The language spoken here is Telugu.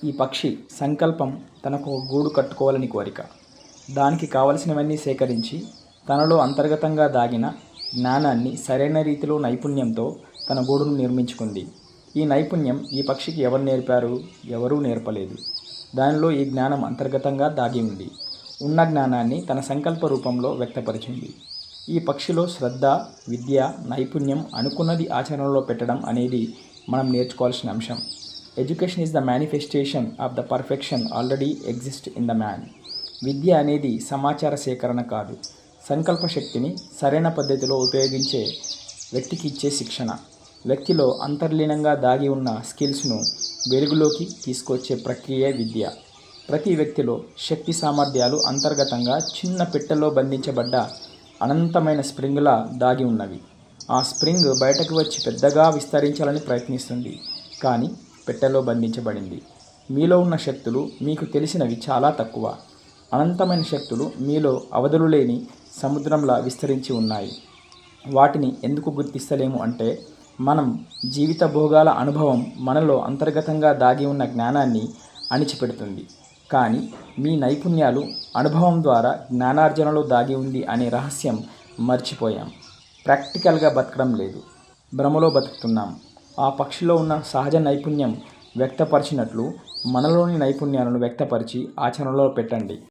ఈ పక్షి సంకల్పం తనకు ఒక గూడు కట్టుకోవాలని కోరిక. దానికి కావలసినవన్నీ సేకరించి తనలో అంతర్గతంగా దాగిన జ్ఞానాన్ని సరైన రీతిలో నైపుణ్యంతో తన గూడును నిర్మించుకుంది. ఈ నైపుణ్యం ఈ పక్షికి ఎవరు నేర్పారు? ఎవరూ నేర్పలేదు. దానిలో ఈ జ్ఞానం అంతర్గతంగా దాగి ఉంది. ఉన్న జ్ఞానాన్ని తన సంకల్ప రూపంలో వ్యక్తపరిచింది. ఈ పక్షిలో శ్రద్ధ, విద్య, నైపుణ్యం, అనుకున్నది ఆచరణలో పెట్టడం అనేది మనం నేర్చుకోవాల్సిన అంశం. Education is the manifestation of the perfection already exist in the man. విద్య అనేది సమాచార సేకరణ కాదు, సంకల్ప శక్తిని సరైన పద్ధతిలో ఉపయోగించే వ్యక్తికి ఇచ్చే శిక్షణ. వ్యక్తిలో అంతర్లీనంగా దాగి ఉన్న స్కిల్స్ను వెలుగులోకి తీసుకొచ్చే ప్రక్రియే విద్య. ప్రతి వ్యక్తిలో శక్తి సామర్థ్యాలు అంతర్గతంగా చిన్న పెట్టెలో బంధించబడ్డ అనంతమైన స్ప్రింగ్లా దాగి ఉన్నవి. ఆ స్ప్రింగ్ బయటకు వచ్చి పెద్దగా విస్తరించాలని ప్రయత్నిస్తుంది, కానీ పెట్టెలో బంధించబడింది. మీలో ఉన్న శక్తులు మీకు తెలిసినవి చాలా తక్కువ. అనంతమైన శక్తులు మీలో అవధులు లేని సముద్రంలా విస్తరించి ఉన్నాయి. వాటిని ఎందుకు గుర్తిస్తలేము అంటే, మనం జీవిత భోగాల అనుభవం మనలో అంతర్గతంగా దాగి ఉన్న జ్ఞానాన్ని అణిచిపెడుతుంది. కానీ మీ నైపుణ్యాలు అనుభవం ద్వారా జ్ఞానార్జనలో దాగి ఉంది అనే రహస్యం మర్చిపోయాం. ప్రాక్టికల్గా బతకడం లేదు, భ్రమలో బతుకుతున్నాం. ఆ పక్షిలో ఉన్న సహజ నైపుణ్యం వ్యక్తపరిచినట్లు మనలోని నైపుణ్యాలను వ్యక్తపరిచి ఆచరణలో పెట్టండి.